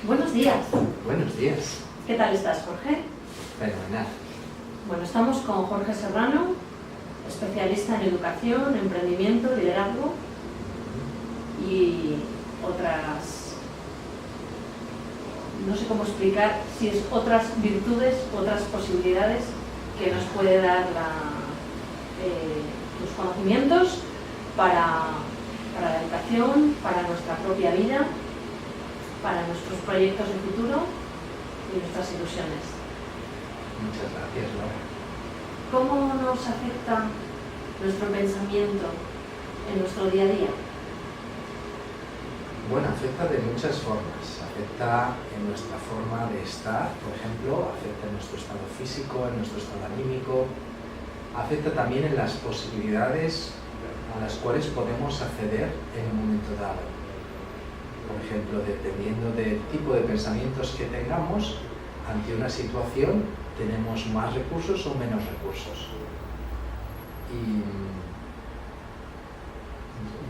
Buenos días. Buenos días. ¿Qué tal estás, Jorge? Fenomenal. Bueno, estamos con Jorge Serrano, especialista en educación, emprendimiento, liderazgo y otras, no sé cómo explicar, si es otras virtudes, otras posibilidades que nos puede dar los conocimientos para la educación, para nuestra propia vida, para nuestros proyectos de futuro y nuestras ilusiones. Muchas gracias, Laura. ¿Cómo nos afecta nuestro pensamiento en nuestro día a día? Bueno, afecta de muchas formas. Afecta en nuestra forma de estar, por ejemplo, afecta en nuestro estado físico, en nuestro estado anímico, afecta también en las posibilidades a las cuales podemos acceder en un momento dado. Por ejemplo, dependiendo del tipo de pensamientos que tengamos, ante una situación tenemos más recursos o menos recursos. Y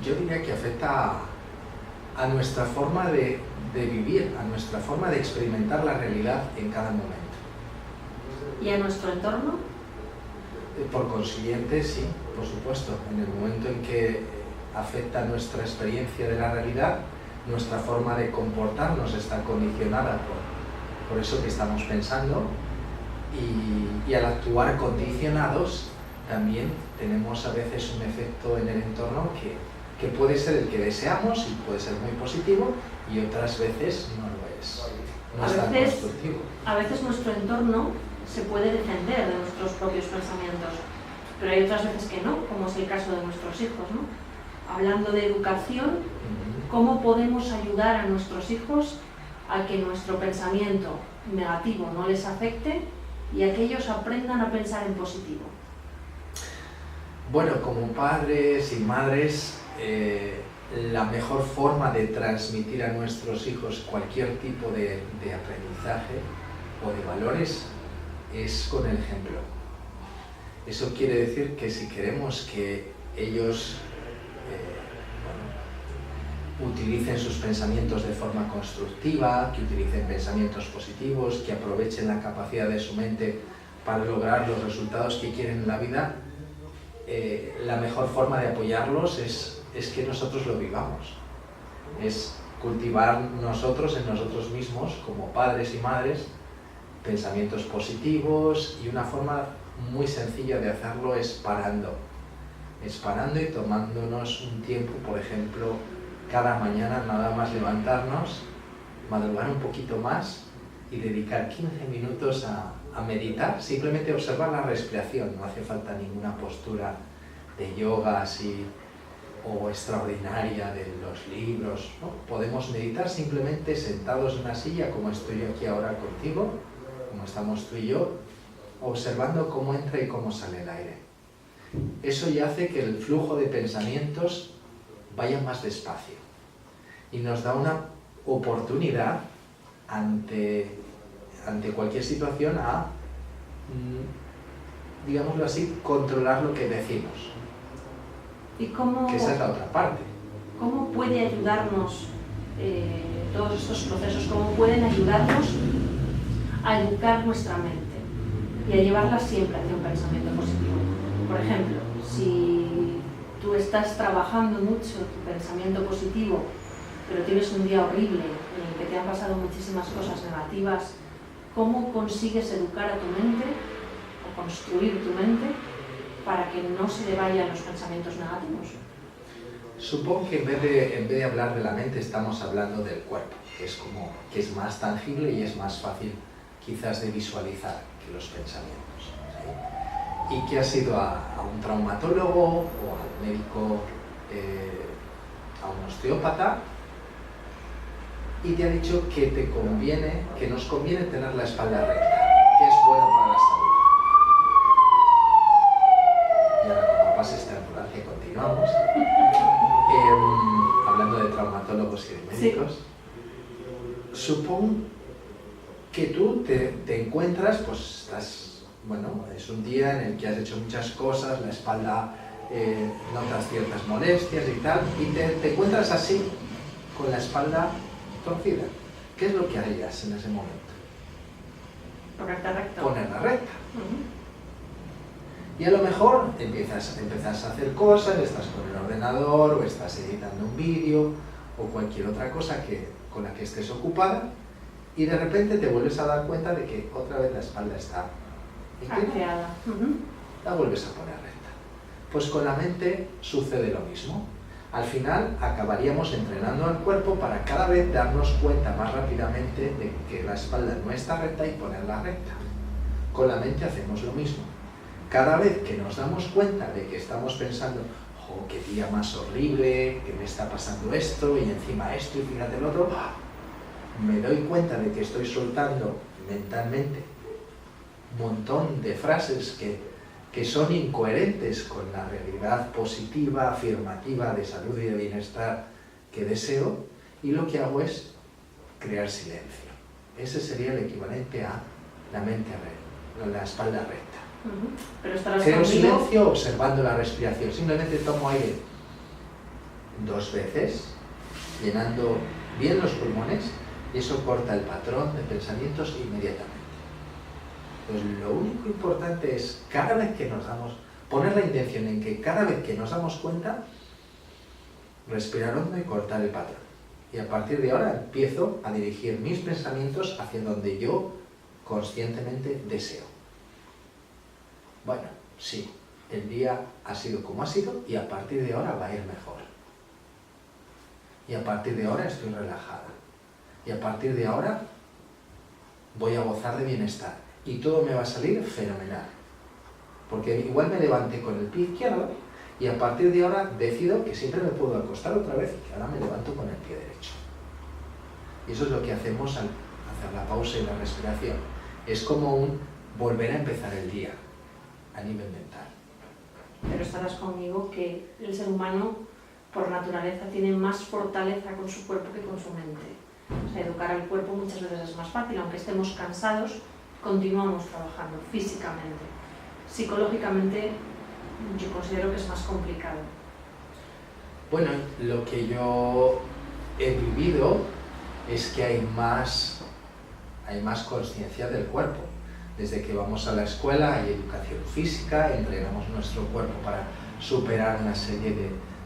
yo diría que afecta a nuestra forma de vivir, a nuestra forma de experimentar la realidad en cada momento. ¿Y a nuestro entorno? Por consiguiente, sí, por supuesto. En el momento en que afecta nuestra experiencia de la realidad, nuestra forma de comportarnos está condicionada por eso que estamos pensando y al actuar condicionados también tenemos a veces un efecto en el entorno que puede ser el que deseamos y puede ser muy positivo y otras veces no lo es. No es tan constructivo. A veces nuestro entorno se puede defender de nuestros propios pensamientos, pero hay otras veces que no, como es el caso de nuestros hijos, ¿no? Hablando de educación, ¿cómo podemos ayudar a nuestros hijos a que nuestro pensamiento negativo no les afecte y a que ellos aprendan a pensar en positivo? Bueno, como padres y madres, la mejor forma de transmitir a nuestros hijos cualquier tipo de aprendizaje o de valores es con el ejemplo. Eso quiere decir que si queremos que ellos utilicen sus pensamientos de forma constructiva, que utilicen pensamientos positivos, que aprovechen la capacidad de su mente para lograr los resultados que quieren en la vida, la mejor forma de apoyarlos es que nosotros lo vivamos. Es cultivar nosotros en nosotros mismos, como padres y madres, pensamientos positivos, y una forma muy sencilla de hacerlo es parando y tomándonos un tiempo, por ejemplo, cada mañana nada más levantarnos, madrugar un poquito más y dedicar 15 minutos a meditar, simplemente observar la respiración. No hace falta ninguna postura de yoga así o extraordinaria de los libros, ¿no? Podemos meditar simplemente sentados en una silla, como estoy aquí ahora contigo, como estamos tú y yo, observando cómo entra y cómo sale el aire. Eso ya hace que el flujo de pensamientos vaya más despacio y nos da una oportunidad ante cualquier situación a, digámoslo así, controlar lo que decimos. ¿Y cómo, que esa es la otra parte. ¿Cómo puede ayudarnos todos estos procesos? ¿Cómo pueden ayudarnos a educar nuestra mente y a llevarla siempre hacia un pensamiento positivo? Por ejemplo, si tú estás trabajando mucho tu pensamiento positivo, pero tienes un día horrible en el que te han pasado muchísimas cosas negativas, ¿cómo consigues educar a tu mente o construir tu mente para que no se le vayan los pensamientos negativos? Supongo que en vez de hablar de la mente estamos hablando del cuerpo, que es más tangible y es más fácil quizás de visualizar que los pensamientos, ¿sí? Y que has ido a un traumatólogo o al médico, a un osteópata, y te ha dicho que nos conviene tener la espalda recta, que es bueno para la salud. Y ahora, como pasa esta ambulancia, continuamos. Hablando de traumatólogos y de médicos, sí. Supongo que tú te encuentras, pues estás, bueno, es un día en el que has hecho muchas cosas, la espalda notas ciertas molestias y tal, y te encuentras así, con la espalda torcida. ¿qué es lo que harías en ese momento? Ponerte recto. Ponerla recta. Y a lo mejor empiezas a hacer cosas, estás con el ordenador o estás editando un vídeo o cualquier otra cosa con la que estés ocupada y de repente te vuelves a dar cuenta de que otra vez la espalda está inclinada. La vuelves a poner recta. Pues con la mente sucede lo mismo. Al final acabaríamos entrenando al cuerpo para cada vez darnos cuenta más rápidamente de que la espalda no está recta y ponerla recta. Con la mente hacemos lo mismo. Cada vez que nos damos cuenta de que estamos pensando, ¡oh, qué día más horrible, que me está pasando esto y encima esto y fíjate el otro! Me doy cuenta de que estoy soltando mentalmente un montón de frases que son incoherentes con la realidad positiva, afirmativa de salud y de bienestar que deseo, y lo que hago es crear silencio. Ese sería el equivalente a la mente recta, la espalda recta. Pero creo silencio observando la respiración. Simplemente tomo aire 2 veces, llenando bien los pulmones, y eso corta el patrón de pensamientos inmediatamente. Entonces, lo único importante es cada vez que nos damos, poner la intención en que cada vez que nos damos cuenta, respirar hondo y cortar el patrón. Y a partir de ahora empiezo a dirigir mis pensamientos hacia donde yo conscientemente deseo. Bueno, sí, el día ha sido como ha sido y a partir de ahora va a ir mejor. Y a partir de ahora estoy relajada. Y a partir de ahora voy a gozar de bienestar. Y todo me va a salir fenomenal. Porque igual me levanté con el pie izquierdo y a partir de ahora decido que siempre me puedo acostar otra vez y que ahora me levanto con el pie derecho. Y eso es lo que hacemos al hacer la pausa y la respiración. Es como un volver a empezar el día a nivel mental. Pero estarás conmigo que el ser humano por naturaleza tiene más fortaleza con su cuerpo que con su mente. O sea, educar al cuerpo muchas veces es más fácil, aunque estemos cansados, continuamos trabajando físicamente. Psicológicamente yo considero que es más complicado. Bueno, lo que yo he vivido es que hay más conciencia del cuerpo. Desde que vamos a la escuela hay educación física, entrenamos nuestro cuerpo para superar una serie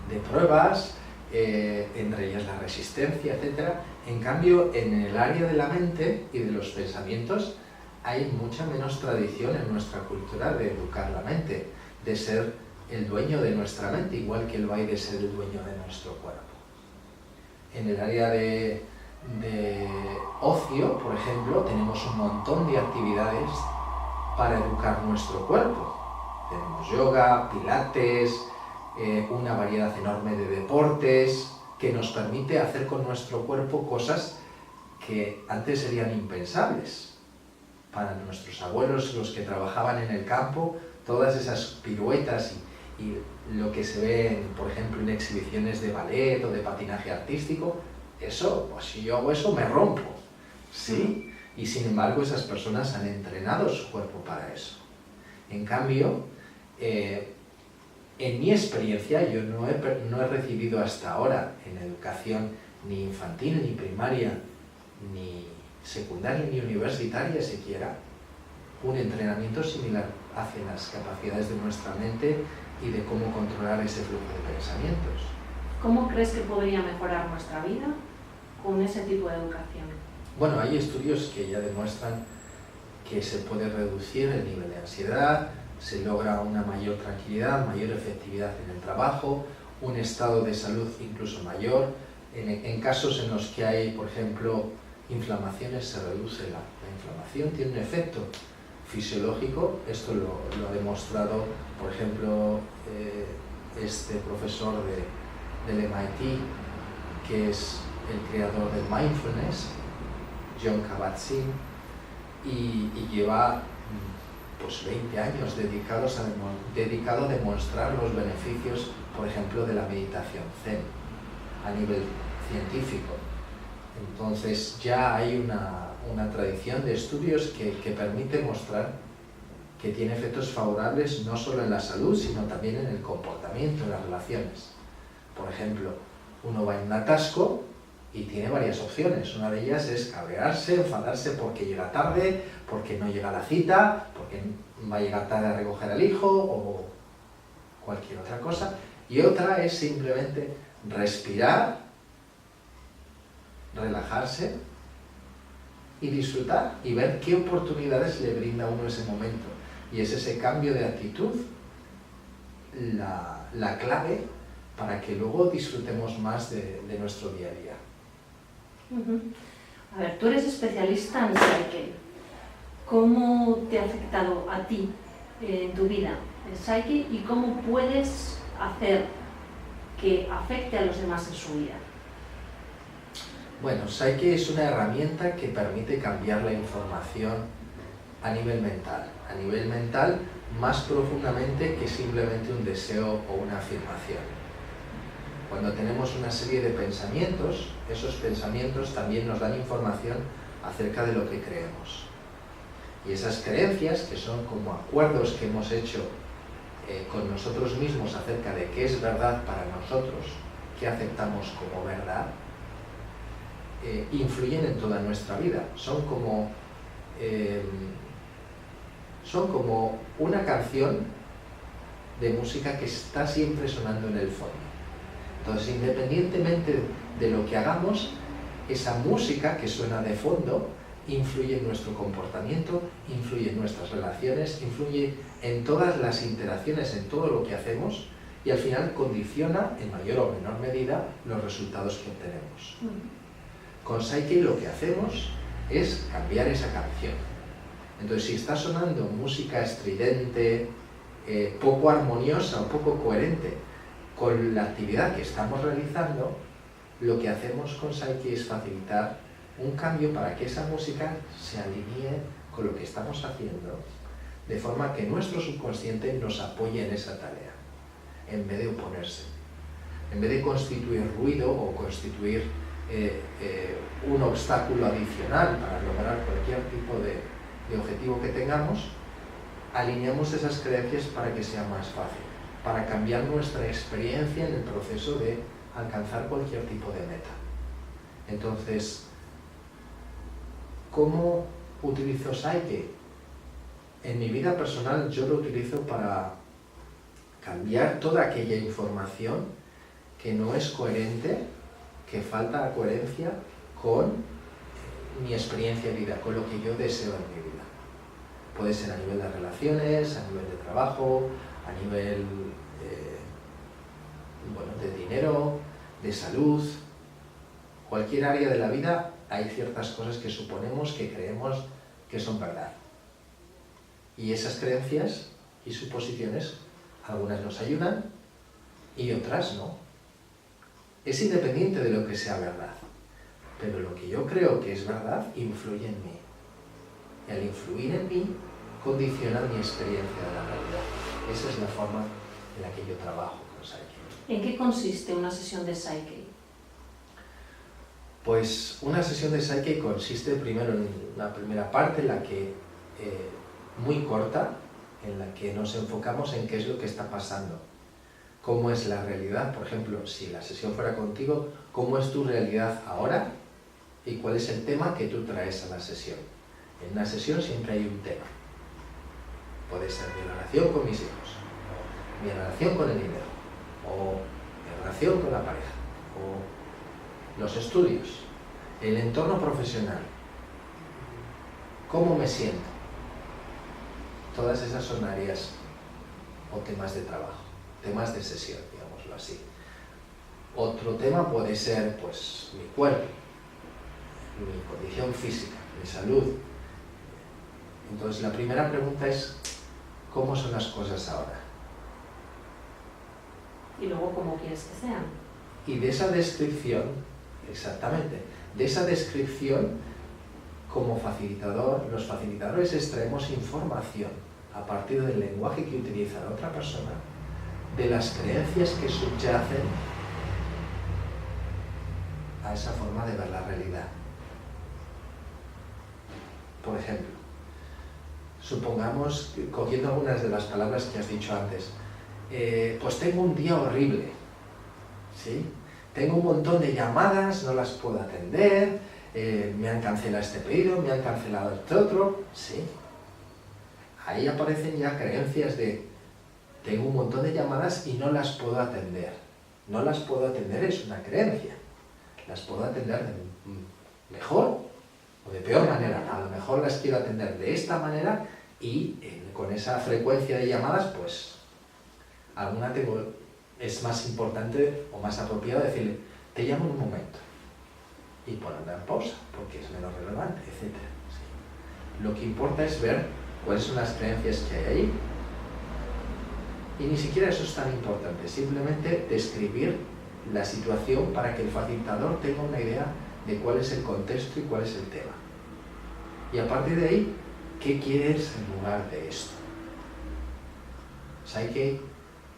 de pruebas, entre ellas la resistencia, etc. En cambio, en el área de la mente y de los pensamientos hay mucha menos tradición en nuestra cultura de educar la mente, de ser el dueño de nuestra mente, igual que lo hay de ser el dueño de nuestro cuerpo. En el área de ocio, por ejemplo, tenemos un montón de actividades para educar nuestro cuerpo. Tenemos yoga, pilates, una variedad enorme de deportes que nos permite hacer con nuestro cuerpo cosas que antes serían impensables. Para nuestros abuelos, los que trabajaban en el campo, todas esas piruetas y lo que se ve, por ejemplo, en exhibiciones de ballet o de patinaje artístico, eso, pues si yo hago eso me rompo, ¿sí? Y sin embargo esas personas han entrenado su cuerpo para eso. En cambio, en mi experiencia, yo no he recibido hasta ahora en educación ni infantil, ni primaria, ni secundaria, ni universitaria siquiera, un entrenamiento similar hacia las capacidades de nuestra mente y de cómo controlar ese flujo de pensamientos. ¿Cómo crees que podría mejorar nuestra vida con ese tipo de educación? Bueno, hay estudios que ya demuestran que se puede reducir el nivel de ansiedad, se logra una mayor tranquilidad, mayor efectividad en el trabajo, un estado de salud incluso mayor. En casos en los que hay, por ejemplo, inflamaciones, se reduce la inflamación, tiene un efecto fisiológico. Esto lo ha demostrado, por ejemplo, este profesor del MIT, que es el creador del mindfulness, Jon Kabat-Zinn, y lleva pues 20 años dedicado a demostrar los beneficios, por ejemplo, de la meditación Zen a nivel científico. Entonces ya hay una tradición de estudios que permite mostrar que tiene efectos favorables no solo en la salud, sino también en el comportamiento, en las relaciones. Por ejemplo, uno va en un atasco Y tiene varias opciones. Una de ellas es cabrearse, enfadarse porque llega tarde, porque no llega a la cita, porque va a llegar tarde a recoger al hijo o cualquier otra cosa. Y otra es simplemente respirar, relajarse y disfrutar y ver qué oportunidades le brinda a uno ese momento. Y es ese cambio de actitud la clave para que luego disfrutemos más de nuestro día a día. A ver, tú eres especialista en Psyche. ¿Cómo te ha afectado a ti en tu vida el Psyche y cómo puedes hacer que afecte a los demás en su vida? Bueno, Psyche es una herramienta que permite cambiar la información a nivel mental más profundamente que simplemente un deseo o una afirmación. Cuando tenemos una serie de pensamientos, esos pensamientos también nos dan información acerca de lo que creemos. Y esas creencias, que son como acuerdos que hemos hecho con nosotros mismos acerca de qué es verdad para nosotros, qué aceptamos como verdad, influyen en toda nuestra vida. Son como una canción de música que está siempre sonando en el fondo. Entonces, independientemente de lo que hagamos, esa música que suena de fondo influye en nuestro comportamiento, influye en nuestras relaciones, influye en todas las interacciones, en todo lo que hacemos y al final condiciona en mayor o menor medida los resultados que obtenemos. Con Psyche lo que hacemos es cambiar esa canción. Entonces, si está sonando música estridente, poco armoniosa o poco coherente con la actividad que estamos realizando, lo que hacemos con Psyche es facilitar un cambio para que esa música se alinee con lo que estamos haciendo, de forma que nuestro subconsciente nos apoye en esa tarea, en vez de oponerse. En vez de constituir ruido o constituir un obstáculo adicional para lograr cualquier tipo de objetivo que tengamos, alineamos esas creencias para que sea más fácil, para cambiar nuestra experiencia en el proceso de alcanzar cualquier tipo de meta. Entonces, ¿cómo utilizo Psyche? En mi vida personal yo lo utilizo para cambiar toda aquella información que no es coherente, que falta coherencia con mi experiencia de vida, con lo que yo deseo en mi vida. Puede ser a nivel de relaciones, a nivel de trabajo, a nivel de dinero, de salud. Cualquier área de la vida hay ciertas cosas que suponemos, que creemos que son verdad. Y esas creencias y suposiciones, algunas nos ayudan y otras no. Es independiente de lo que sea verdad, pero lo que yo creo que es verdad influye en mí. Y al influir en mí, condiciona mi experiencia de la realidad. Esa es la forma en la que yo trabajo con Psyche. ¿En qué consiste una sesión de Psyche? Pues una sesión de Psyche consiste primero en una primera parte en la que, muy corta, en la que nos enfocamos en qué es lo que está pasando, cómo es la realidad. Por ejemplo, si la sesión fuera contigo, ¿cómo es tu realidad ahora? Y cuál es el tema que tú traes a la sesión. En una sesión siempre hay un tema. Puede ser mi relación con mis hijos, o mi relación con el dinero, o mi relación con la pareja, o los estudios, el entorno profesional, cómo me siento. Todas esas son áreas o temas de trabajo, temas de sesión, digámoslo así. Otro tema puede ser, pues, mi cuerpo, mi condición física, mi salud. Entonces, la primera pregunta es, ¿cómo son las cosas ahora? Y luego, ¿cómo quieres que sean? Y de esa descripción, exactamente, de esa descripción, como facilitador, los facilitadores extraemos información a partir del lenguaje que utiliza la otra persona, de las creencias que subyacen a esa forma de ver la realidad. Por ejemplo, supongamos, cogiendo algunas de las palabras que has dicho antes, pues tengo un día horrible, ¿sí? tengo un montón de llamadas, no las puedo atender, me han cancelado este pedido, me han cancelado este otro. Sí. Ahí aparecen ya creencias de tengo un montón de llamadas y no las puedo atender. No las puedo atender es una creencia. Las puedo atender de mejor o de peor manera. A lo mejor las quiero atender de esta manera y con esa frecuencia de llamadas, pues alguna es más importante o más apropiado decirle, te llamo en un momento y ponerla en pausa porque es menos relevante, etc. Sí. Lo que importa es ver cuáles son las creencias que hay ahí. Y ni siquiera eso es tan importante, simplemente describir la situación para que el facilitador tenga una idea de cuál es el contexto y cuál es el tema. Y a partir de ahí, ¿qué quieres en lugar de esto? Psyche,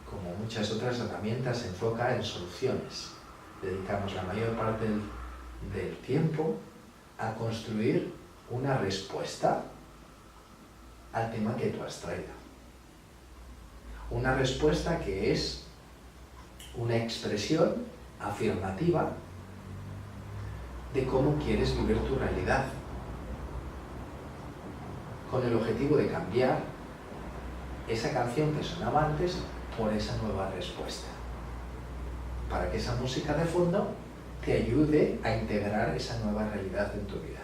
como muchas otras herramientas, se enfoca en soluciones. Dedicamos la mayor parte del tiempo a construir una respuesta al tema que tú has traído. Una respuesta que es una expresión afirmativa de cómo quieres vivir tu realidad, con el objetivo de cambiar esa canción que sonaba antes por esa nueva respuesta, para que esa música de fondo te ayude a integrar esa nueva realidad en tu vida.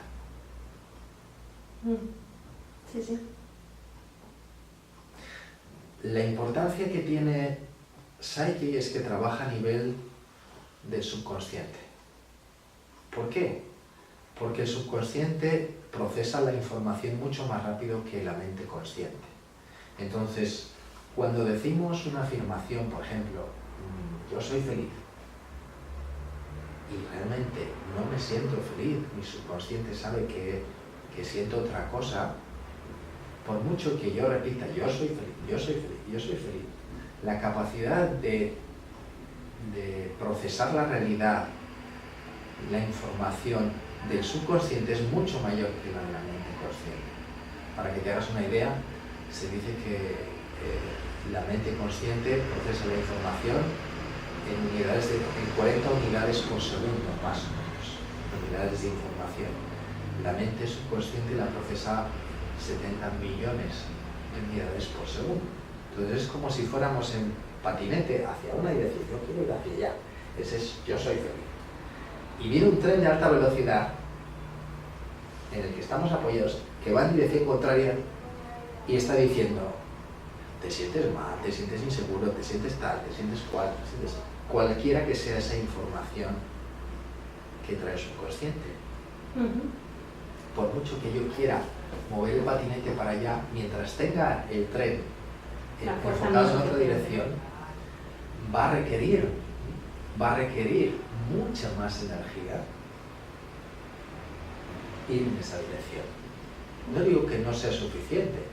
Sí, sí. La importancia que tiene Psyche es que trabaja a nivel del subconsciente. ¿Por qué? Porque el subconsciente procesa la información mucho más rápido que la mente consciente. Entonces, cuando decimos una afirmación, por ejemplo, yo soy feliz, y realmente no me siento feliz, mi subconsciente sabe que siento otra cosa, por mucho que yo repita, yo soy feliz, yo soy feliz, yo soy feliz, la capacidad de procesar la realidad, la información del subconsciente es mucho mayor que la de la mente consciente. Para que te hagas una idea, se dice que la mente consciente procesa la información en 40 unidades por segundo, más o menos, unidades de información. La mente subconsciente la procesa 70 millones de unidades por segundo. Entonces es como si fuéramos en patinete hacia una dirección, yo quiero ir hacia allá, ese es yo soy feliz. Y viene un tren de alta velocidad en el que estamos apoyados, que va en dirección contraria y está diciendo, te sientes mal, te sientes inseguro, te sientes tal, te sientes cual, te sientes cualquiera que sea esa información que trae el subconsciente. Por mucho que yo quiera mover el patinete para allá, mientras tenga el tren enfocado en otra dirección, va a requerir mucha más energía ir en esa dirección. No digo que no sea suficiente.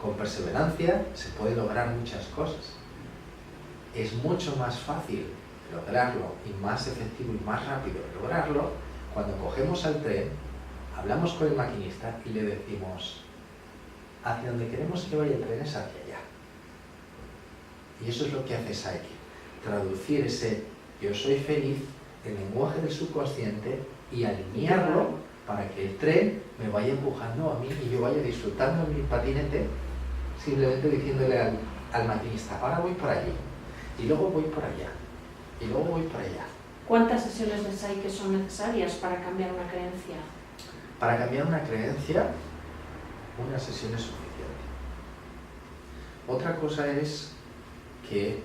Con perseverancia se puede lograr muchas cosas. Es mucho más fácil lograrlo y más efectivo y más rápido lograrlo cuando cogemos al tren, hablamos con el maquinista y le decimos hacia donde queremos que vaya el tren es hacia allá. Y eso es lo que hace Psyche, traducir ese yo soy feliz, el lenguaje del subconsciente y alinearlo para que el tren me vaya empujando a mí y yo vaya disfrutando de mi patinete, simplemente diciéndole al maquinista, ahora voy por allí, y luego voy por allá, y luego voy por allá. ¿Cuántas sesiones de Psyche son necesarias para cambiar una creencia? Para cambiar una creencia, una sesión es suficiente. Otra cosa es que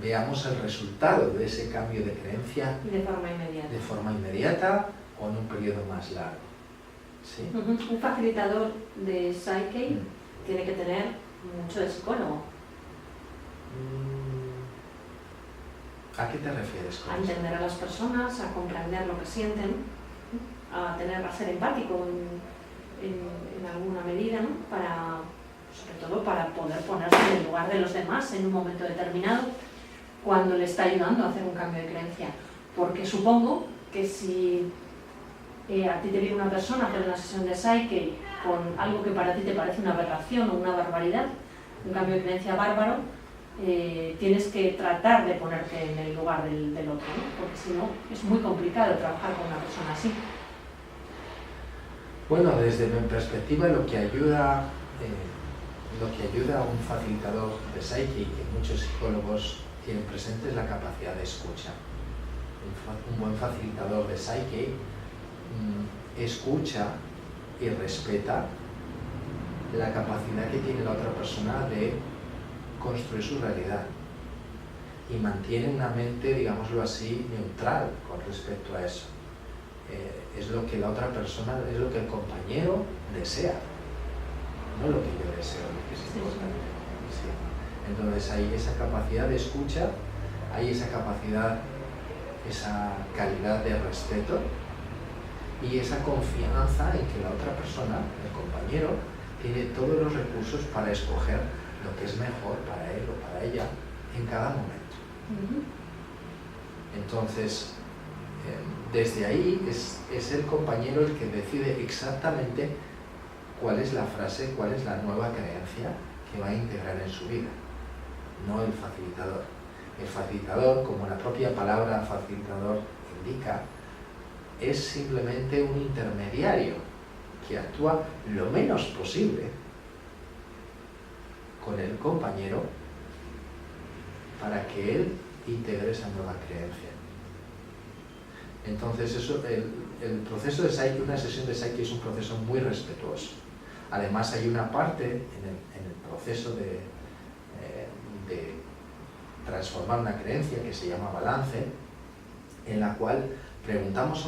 veamos el resultado de ese cambio de creencia de forma inmediata. De forma inmediata o en un periodo más largo. ¿Sí? Un facilitador de Psyche tiene que tener mucho de psicólogo. ¿A qué te refieres con a eso? entender a las personas, a comprender lo que sienten, a ser empático en alguna medida, ¿no? Sobre todo para poder ponerse en el lugar de los demás en un momento determinado cuando le está ayudando a hacer un cambio de creencia. Porque supongo que si a ti te viene una persona a hacer una sesión de Psyche con algo que para ti te parece una aberración o una barbaridad, un cambio de creencia bárbaro, tienes que tratar de ponerte en el lugar del otro, ¿no? Porque si no, es muy complicado trabajar con una persona así. Bueno, desde mi perspectiva, lo que ayuda a un facilitador de Psyche, que muchos psicólogos tienen presente, es la capacidad de escucha. Un buen facilitador de Psyche escucha y respeta la capacidad que tiene la otra persona de construir su realidad y mantiene una mente, digámoslo así, neutral con respecto a eso. Es lo que la otra persona, es lo que el compañero desea, no lo que yo deseo, lo que es importante. Sí. Entonces hay esa capacidad de escucha, hay esa capacidad, esa calidad de respeto y esa confianza en que la otra persona, el compañero, tiene todos los recursos para escoger lo que es mejor para él o para ella en cada momento. Entonces, desde ahí es el compañero el que decide exactamente cuál es la frase, cuál es la nueva creencia que va a integrar en su vida, no el facilitador. El facilitador, como la propia palabra facilitador indica, es simplemente un intermediario que actúa lo menos posible con el compañero para que él integre esa nueva creencia. Entonces, el proceso de Psyche, una sesión de Psyche es un proceso muy respetuoso. Además, hay una parte en el proceso de transformar una creencia que se llama balance, en la cual preguntamos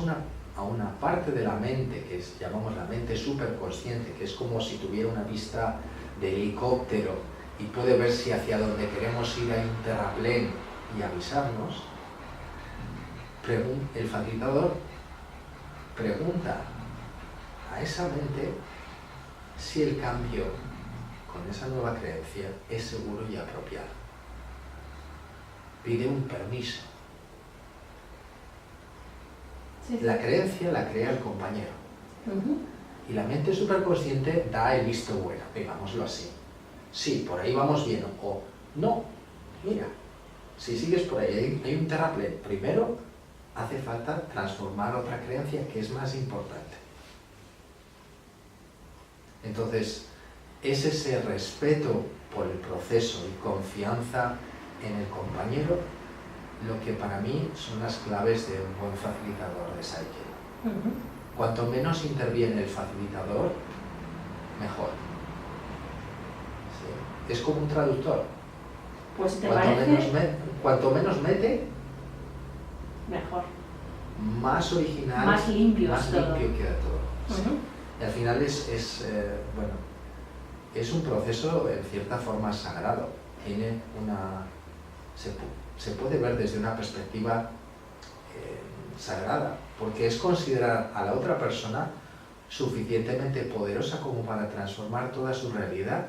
a una parte de la mente, que llamamos la mente superconsciente, que es como si tuviera una vista de helicóptero y puede ver si hacia donde queremos ir hay un terraplén y avisarnos. El facilitador pregunta a esa mente si el cambio con esa nueva creencia es seguro y apropiado. Pide un permiso. Sí. La creencia la crea el compañero. Y la mente superconsciente da el visto bueno, digámoslo así. Sí, por ahí vamos bien, o no, mira, si sigues por ahí hay un terraplén. Primero hace falta transformar otra creencia que es más importante. Entonces, es ese respeto por el proceso y confianza en el compañero lo que para mí son las claves de un buen facilitador de Psyche. Cuanto menos interviene el facilitador, mejor. Sí. Es como un traductor. Pues te parece... Cuanto menos mete, mejor. Más original, más limpio queda todo. Sí. Y al final es un proceso en cierta forma sagrado. Tiene se puede ver desde una perspectiva sagrada, porque es considerar a la otra persona suficientemente poderosa como para transformar toda su realidad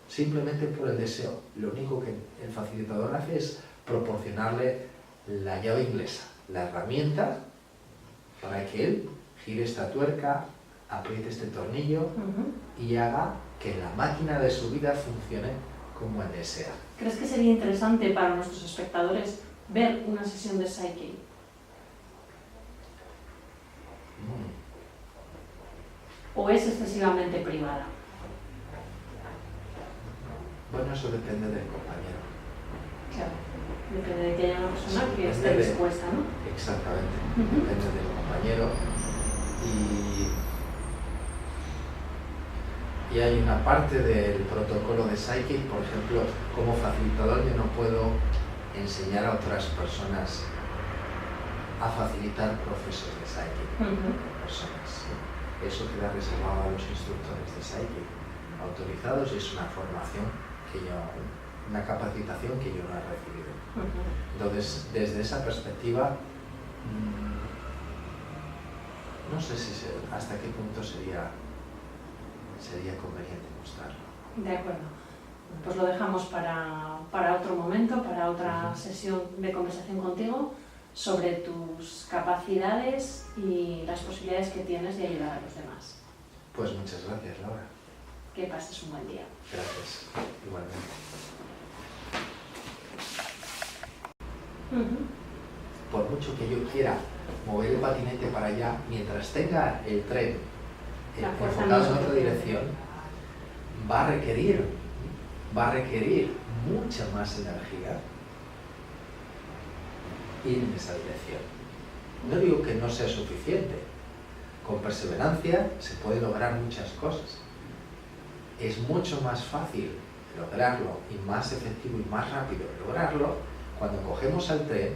simplemente por el deseo. Lo único que el facilitador hace es proporcionarle la llave inglesa, la herramienta para que él gire esta tuerca, apriete este tornillo y haga que la máquina de su vida funcione como él desea. ¿Crees que sería interesante para nuestros espectadores ver una sesión de Psyche? ¿O es excesivamente privada? Bueno, eso depende del compañero. Claro, depende de que haya una persona que esté dispuesta, ¿no? Exactamente, depende del compañero. Y hay una parte del protocolo de Psyche, por ejemplo, como facilitador yo no puedo enseñar a otras personas a facilitar procesos de Psyche. Personas. Eso queda reservado a los instructores de Psyche autorizados y es una formación una capacitación que yo no he recibido. Entonces, desde esa perspectiva, no sé hasta qué punto sería conveniente mostrarlo. De acuerdo. Pues lo dejamos para otro momento, para otra sesión de conversación contigo sobre tus capacidades y las posibilidades que tienes de ayudar a los demás. Pues muchas gracias, Laura. Que pases un buen día. Gracias, igualmente. Por mucho que yo quiera mover el patinete para allá, mientras tenga el tren enfocado en otra dirección, va a requerir mucha más energía ir en esa dirección. No digo que no sea suficiente. Con perseverancia se puede lograr muchas cosas. Es mucho más fácil lograrlo y más efectivo y más rápido lograrlo cuando cogemos al tren,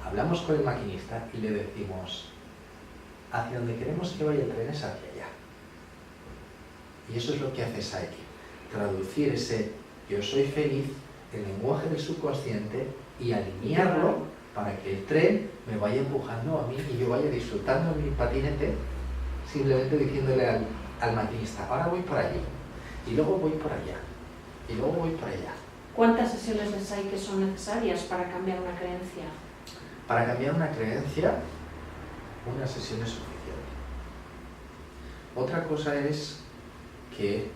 hablamos con el maquinista y le decimos: hacia donde queremos que vaya el tren es hacia allá. Y eso es lo que hace Psyche, traducir ese yo soy feliz, el lenguaje del subconsciente, y alinearlo para que el tren me vaya empujando a mí y yo vaya disfrutando mi patinete, simplemente diciéndole al maquinista: ahora voy por allí, y luego voy por allá, y luego voy por allá. ¿Cuántas sesiones de Psyche son necesarias para cambiar una creencia? Para cambiar una creencia, una sesión es suficiente. Otra cosa es que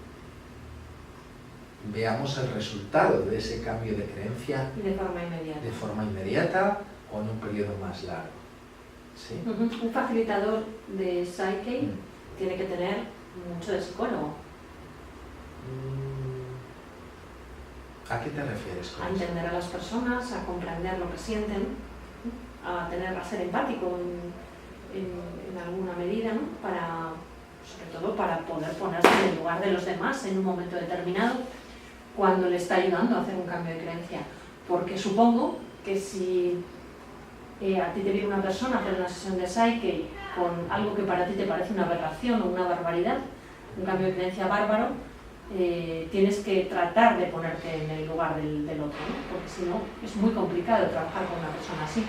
veamos el resultado de ese cambio de creencia de forma inmediata o en un periodo más largo. ¿Sí? Un facilitador de Psyche tiene que tener mucho de psicólogo. ¿A qué te refieres con a eso? entender a las personas, a comprender lo que sienten, a ser empático en alguna medida, ¿no? Sobre todo para poder ponerse en el lugar de los demás en un momento determinado cuando le está ayudando a hacer un cambio de creencia. Porque supongo que si a ti te viene una persona a hacer una sesión de Psyche con algo que para ti te parece una aberración o una barbaridad, un cambio de creencia bárbaro, tienes que tratar de ponerte en el lugar del otro, ¿no? Porque si no es muy complicado trabajar con una persona así.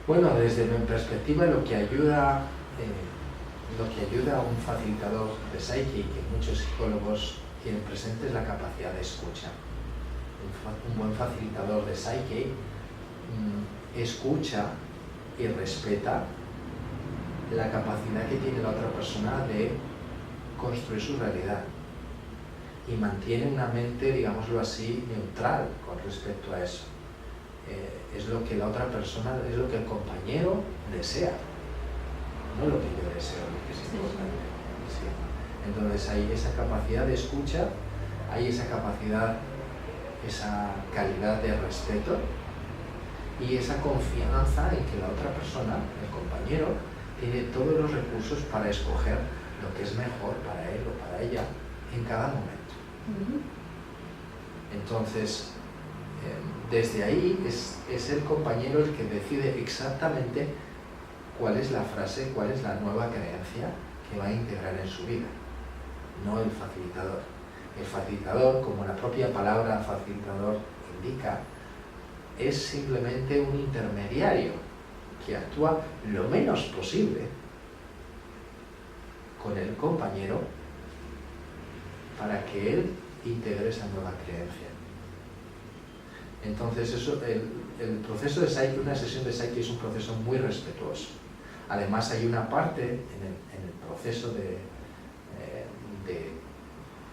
Bueno, desde mi perspectiva lo que ayuda a un facilitador de Psyche, que muchos psicólogos tienen presente, es la capacidad de escucha. Un buen facilitador de Psyche escucha y respeta la capacidad que tiene la otra persona de construir su realidad y mantiene una mente, digámoslo así, neutral con respecto a eso. Es lo que la otra persona, es lo que el compañero desea, no lo que yo deseo, lo que es importante. Sí. Entonces hay esa capacidad de escucha, hay esa capacidad, esa calidad de respeto y esa confianza en que la otra persona, el compañero, tiene todos los recursos para escoger lo que es mejor para él o para ella en cada momento. Entonces, desde ahí es el compañero el que decide exactamente cuál es la frase, cuál es la nueva creencia que va a integrar en su vida, no el facilitador. El facilitador, como la propia palabra facilitador indica, es simplemente un intermediario que actúa lo menos posible con el compañero para que él integre esa nueva creencia. Entonces el proceso de Psyche, una sesión de Psyche, es un proceso muy respetuoso. Además hay una parte en el proceso de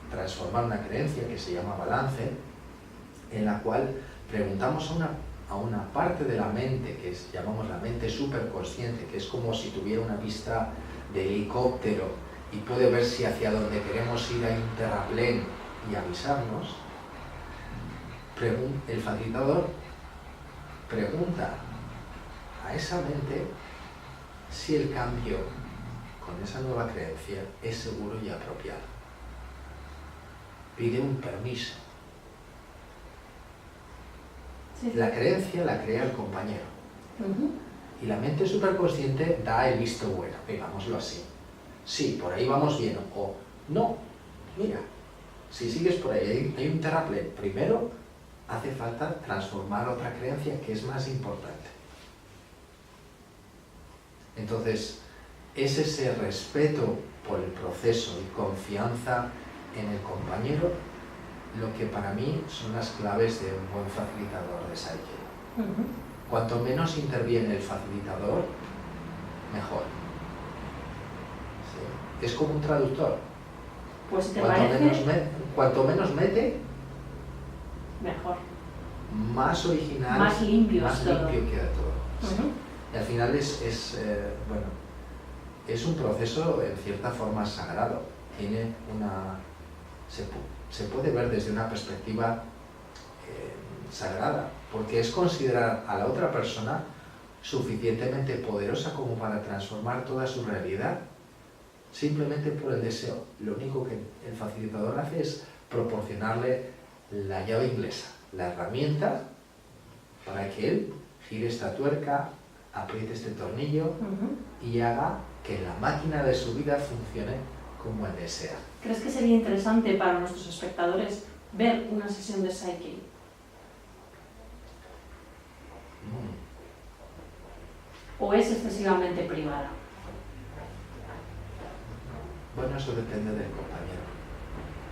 transformar una creencia que se llama balance, en la cual preguntamos a una parte de la mente que llamamos la mente superconsciente, que es como si tuviera una vista de helicóptero y puede ver si hacia donde queremos ir hay un terraplén y avisarnos. El facilitador pregunta a esa mente si el cambio con esa nueva creencia es seguro y apropiado. Pide un permiso. Sí. La creencia la crea el compañero. Y la mente superconsciente da el visto bueno, digámoslo así. Sí, por ahí vamos bien. O no, mira, si sigues por ahí, hay un terraplén. Primero hace falta transformar otra creencia que es más importante. Entonces, es ese respeto por el proceso y confianza en el compañero lo que para mí son las claves de un buen facilitador de Psyche. Cuanto menos interviene el facilitador, mejor. ¿Sí? Es como un traductor. Pues te parece... Cuanto menos mete, mejor. más original, más limpio más todo. limpio queda todo. Sí. Y al final bueno, es un proceso en cierta forma sagrado. Tiene se puede ver desde una perspectiva sagrada, porque es considerar a la otra persona suficientemente poderosa como para transformar toda su realidad simplemente por el deseo. Lo único que el facilitador hace es proporcionarle la llave inglesa, la herramienta para que él gire esta tuerca, apriete este tornillo y haga que la máquina de su vida funcione como él desea. ¿Crees que sería interesante para nuestros espectadores ver una sesión de Psyche? ¿O es excesivamente privada? Bueno, eso depende del compañero.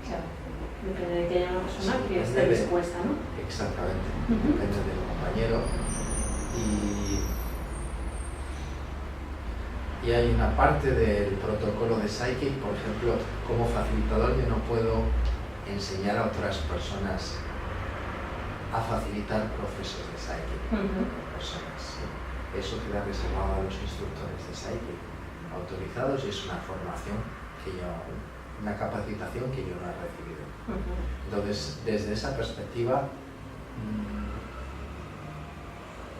Claro, depende de que haya una persona Sí, que esté dispuesta, ¿no? Exactamente, depende del compañero. Y hay una parte del protocolo de Psyche, por ejemplo, como facilitador yo no puedo enseñar a otras personas a facilitar procesos de Psyche. Personas, ¿sí? Eso queda reservado a los instructores de Psyche autorizados y es una formación una capacitación que yo no he recibido. Entonces, desde esa perspectiva,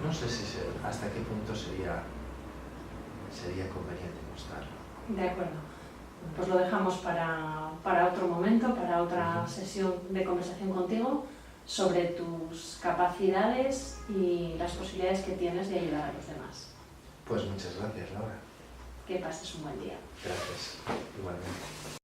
no sé hasta qué punto sería conveniente mostrarlo. De acuerdo. Pues lo dejamos para otro momento, para otra sesión de conversación contigo sobre tus capacidades y las posibilidades que tienes de ayudar a los demás. Pues muchas gracias, Laura. Que pases un buen día. Gracias, igualmente.